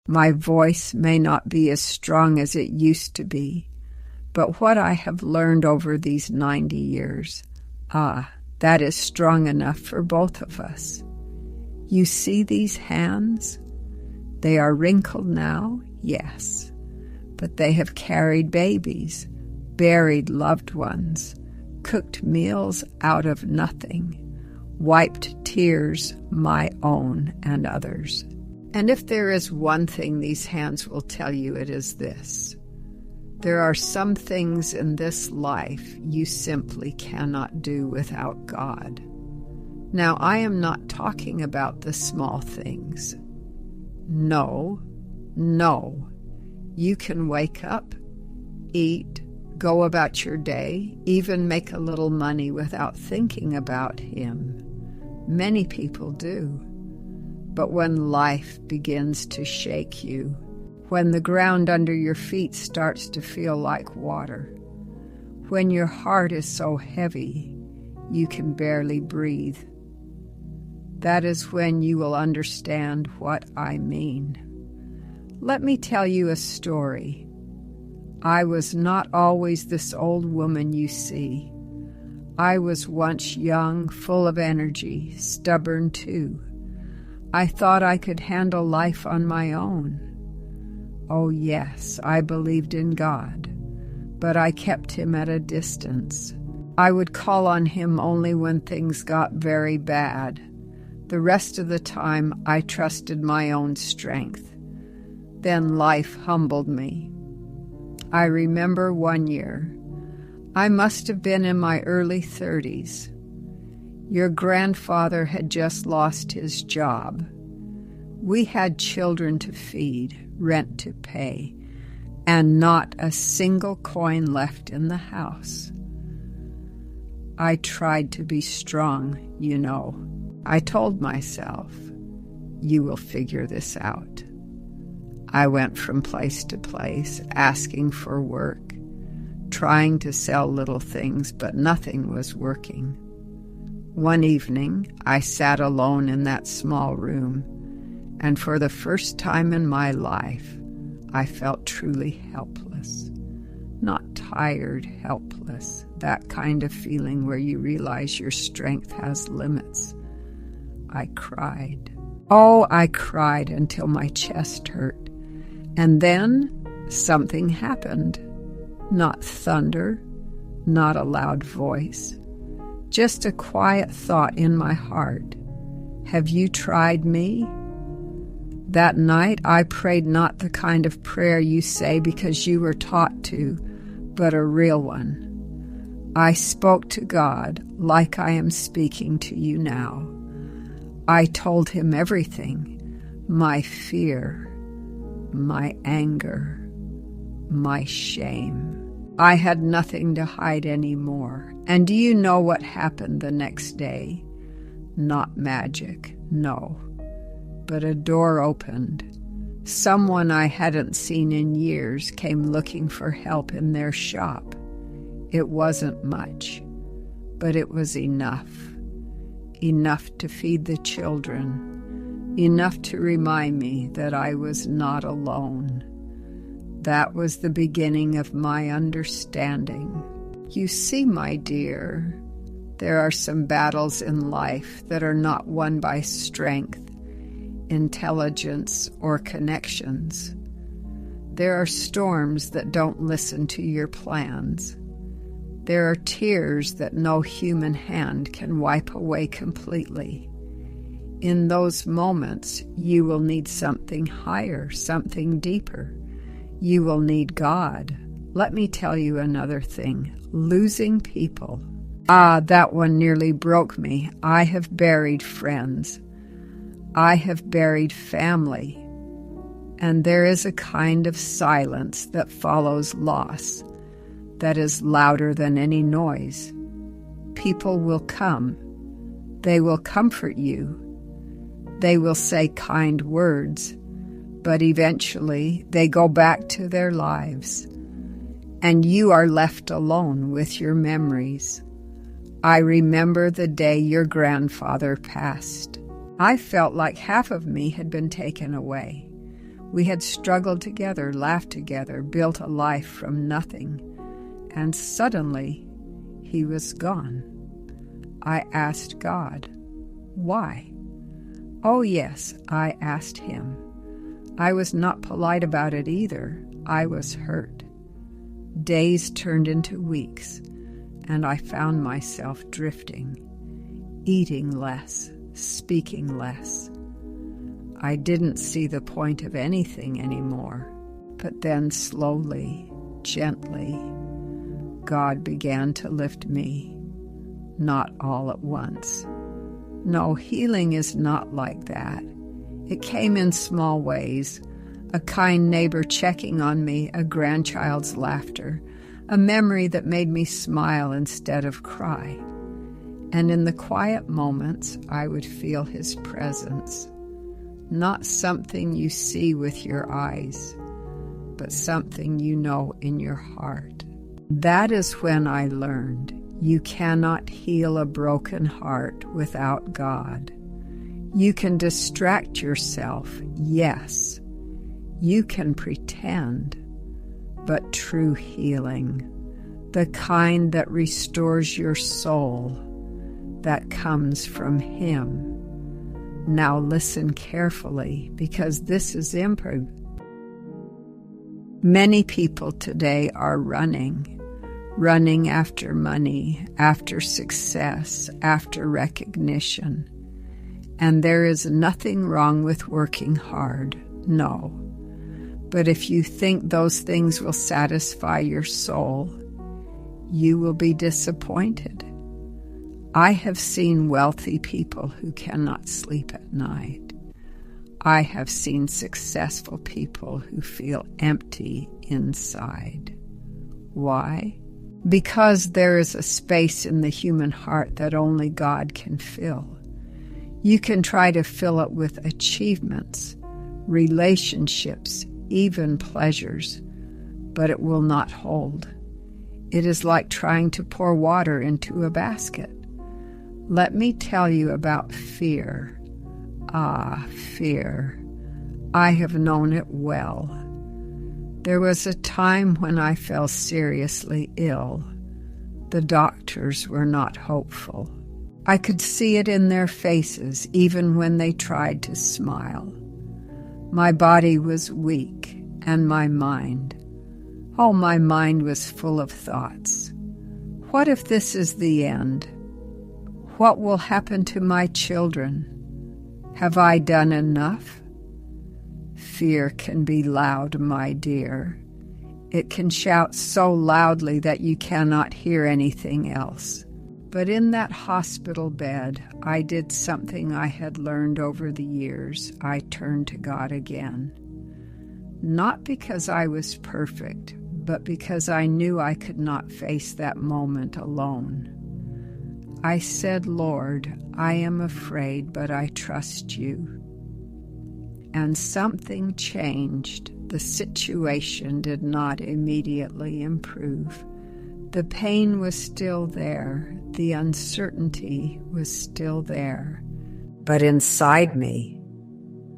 My voice may not be as strong as it used to be, but what I have learned over these 90 years, that is strong enough for both of us. You see these hands? They are wrinkled now, yes, but they have carried babies, buried loved ones, cooked meals out of nothing, wiped tears, my own and others. And if there is one thing these hands will tell you, it is this: there are some things in this life you simply cannot do without God. Now, I am not talking about the small things. No. You can wake up, eat, go about your day, even make a little money without thinking about Him. Many people do. But when life begins to shake you, when the ground under your feet starts to feel like water, when your heart is so heavy you can barely breathe, that is when you will understand what I mean. Let me tell you a story. I was not always this old woman you see. I was once young, full of energy, stubborn too. I thought I could handle life on my own. Oh yes, I believed in God, but I kept Him at a distance. I would call on Him only when things got very bad. The rest of the time, I trusted my own strength. Then life humbled me. I remember one year. I must have been in my early 30s. Your grandfather had just lost his job. We had children to feed, rent to pay, and not a single coin left in the house. I tried to be strong, you know. I told myself, you will figure this out. I went from place to place, asking for work, trying to sell little things, but nothing was working. One evening, I sat alone in that small room, and for the first time in my life, I felt truly helpless. Not tired, helpless, that kind of feeling where you realize your strength has limits. I cried. Oh, I cried until my chest hurt. And then something happened. Not thunder, not a loud voice, just a quiet thought in my heart. Have you tried me? That night I prayed not the kind of prayer you say because you were taught to, but a real one. I spoke to God like I am speaking to you now. I told Him everything, my fear, my anger, my shame. I had nothing to hide anymore. And do you know what happened the next day? Not magic, no. But a door opened. Someone I hadn't seen in years came looking for help in their shop. It wasn't much, but it was enough. Enough to feed the children, enough to remind me that I was not alone. That was the beginning of my understanding. You see, my dear, there are some battles in life that are not won by strength, intelligence, or connections. There are storms that don't listen to your plans. There are tears that no human hand can wipe away completely. In those moments, you will need something higher, something deeper. You will need God. Let me tell you another thing. Losing people. That one nearly broke me. I have buried friends. I have buried family. And there is a kind of silence that follows loss that is louder than any noise. People will come. They will comfort you. They will say kind words, but eventually they go back to their lives, and you are left alone with your memories. I remember the day your grandfather passed. I felt like half of me had been taken away. We had struggled together, laughed together, built a life from nothing, and suddenly he was gone. I asked God, why? Oh yes, I asked him. I was not polite about it either. I was hurt. Days turned into weeks, and I found myself drifting, eating less, speaking less. I didn't see the point of anything anymore. But then slowly, gently, God began to lift me, not all at once. No, healing is not like that. It came in small ways. A kind neighbor checking on me, a grandchild's laughter, a memory that made me smile instead of cry. And in the quiet moments, I would feel his presence. Not something you see with your eyes, but something you know in your heart. That is when I learned you cannot heal a broken heart without God. You can distract yourself, yes. You can pretend, but true healing, the kind that restores your soul, that comes from Him. Now listen carefully, because this is important. Many people today are running after money, after success, after recognition. And there is nothing wrong with working hard, no. But if you think those things will satisfy your soul, you will be disappointed. I have seen wealthy people who cannot sleep at night. I have seen successful people who feel empty inside. Why? Because there is a space in the human heart that only God can fill. You can try to fill it with achievements, relationships, even pleasures, but it will not hold. It is like trying to pour water into a basket. Let me tell you about fear. Ah, fear. I have known it well. There was a time when I fell seriously ill. The doctors were not hopeful. I could see it in their faces, even when they tried to smile. My body was weak, and my mind. Oh, my mind was full of thoughts. What if this is the end? What will happen to my children? Have I done enough? Fear can be loud, my dear. It can shout so loudly that you cannot hear anything else. But in that hospital bed, I did something I had learned over the years. I turned to God again. Not because I was perfect, but because I knew I could not face that moment alone. I said, Lord, I am afraid, but I trust you. And something changed. The situation did not immediately improve. The pain was still there. The uncertainty was still there. But inside me,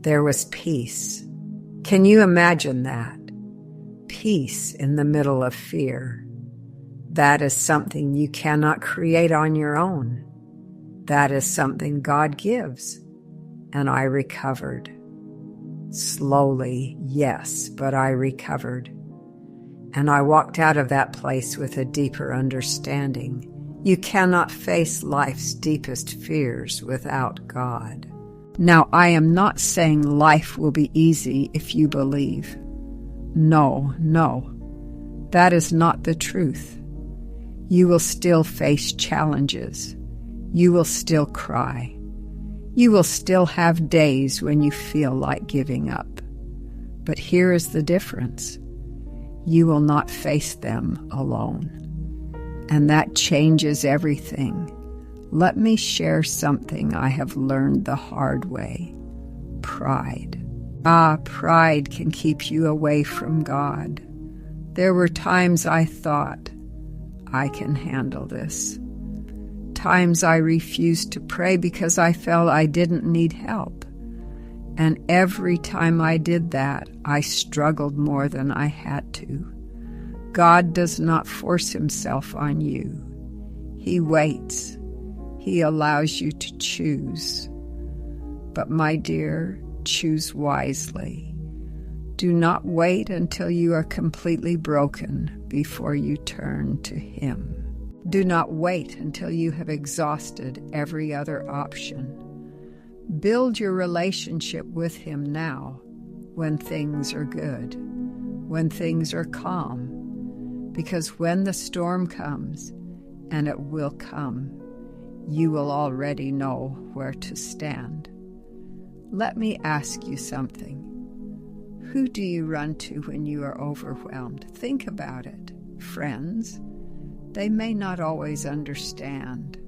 there was peace. Can you imagine that? Peace in the middle of fear. That is something you cannot create on your own. That is something God gives. And I recovered. Slowly, yes, but I recovered. And I walked out of that place with a deeper understanding. You cannot face life's deepest fears without God. Now, I am not saying life will be easy if you believe. No. That is not the truth. You will still face challenges. You will still cry. You will still have days when you feel like giving up. But here is the difference. You will not face them alone. And that changes everything. Let me share something I have learned the hard way. Pride. Pride can keep you away from God. There were times I thought, I can handle this. Times I refused to pray because I felt I didn't need help. And every time I did that, I struggled more than I had to. God does not force himself on you. He waits. He allows you to choose. But my dear, choose wisely. Do not wait until you are completely broken before you turn to him. Do not wait until you have exhausted every other option. Build your relationship with him now, when things are good, when things are calm, because when the storm comes, and it will come, you will already know where to stand. Let me ask you something. Who do you run to when you are overwhelmed? Think about it. Friends? They may not always understand.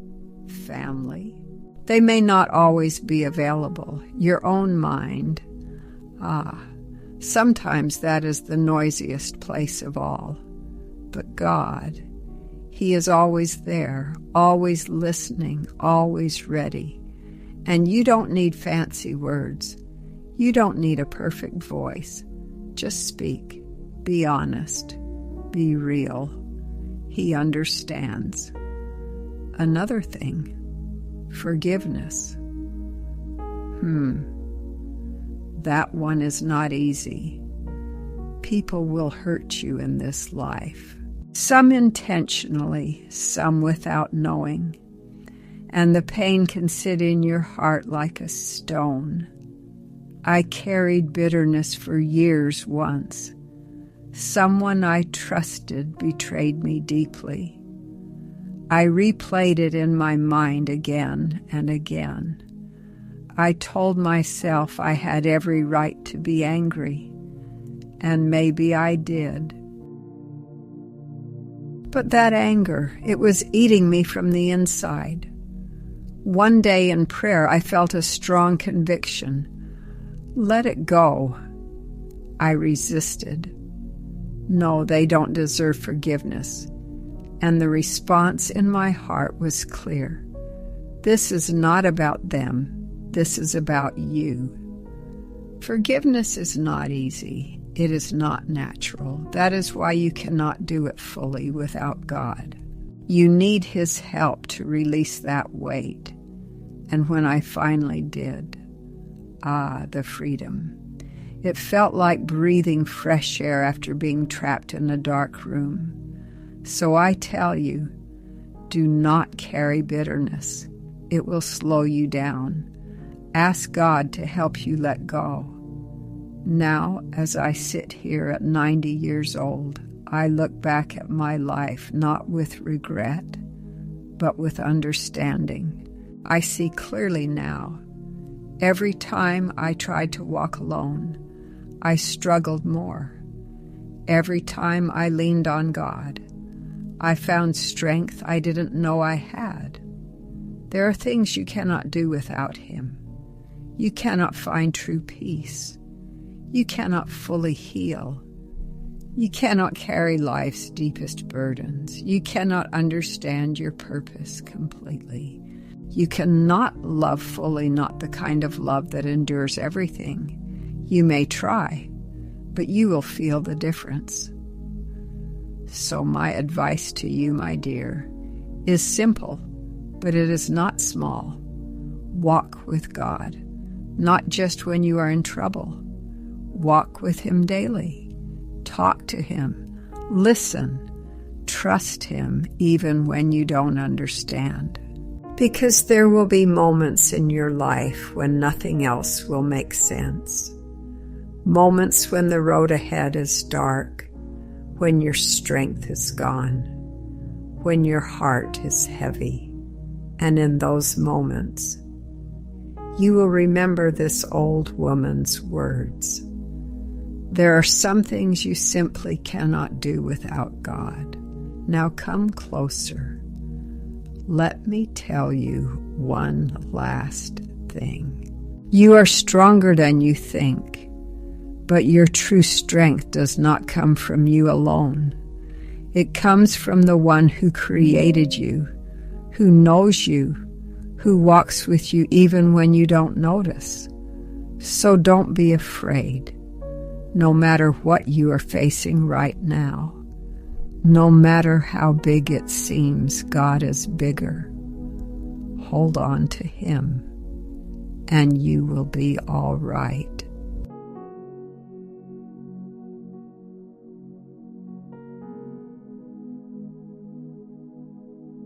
Family? They may not always be available. Your own mind. Sometimes that is the noisiest place of all. But God, he is always there, always listening, always ready. And you don't need fancy words. You don't need a perfect voice. Just speak. Be honest. Be real. He understands. Another thing. Forgiveness. That one is not easy. People will hurt you in this life. Some intentionally, some without knowing. And the pain can sit in your heart like a stone. I carried bitterness for years once. Someone I trusted betrayed me deeply. I replayed it in my mind again and again. I told myself I had every right to be angry, and maybe I did. But that anger, it was eating me from the inside. One day in prayer, I felt a strong conviction. Let it go. I resisted. No, they don't deserve forgiveness. And the response in my heart was clear. This is not about them. This is about you. Forgiveness is not easy. It is not natural. That is why you cannot do it fully without God. You need his help to release that weight. And when I finally did, the freedom. It felt like breathing fresh air after being trapped in a dark room. So I tell you, do not carry bitterness. It will slow you down. Ask God to help you let go. Now, as I sit here at 90 years old, I look back at my life not with regret, but with understanding. I see clearly now. Every time I tried to walk alone, I struggled more. Every time I leaned on God, I found strength I didn't know I had. There are things you cannot do without him. You cannot find true peace. You cannot fully heal. You cannot carry life's deepest burdens. You cannot understand your purpose completely. You cannot love fully, not the kind of love that endures everything. You may try, but you will feel the difference. So my advice to you, my dear, is simple, but it is not small. Walk with God, not just when you are in trouble. Walk with him daily. Talk to him. Listen. Trust him even when you don't understand. Because there will be moments in your life when nothing else will make sense. Moments when the road ahead is dark, when your strength is gone, when your heart is heavy. And in those moments, you will remember this old woman's words. There are some things you simply cannot do without God. Now come closer. Let me tell you one last thing. You are stronger than you think, but your true strength does not come from you alone. It comes from the one who created you, who knows you, who walks with you even when you don't notice. So don't be afraid, no matter what you are facing right now. No matter how big it seems, God is bigger. Hold on to Him, and you will be all right.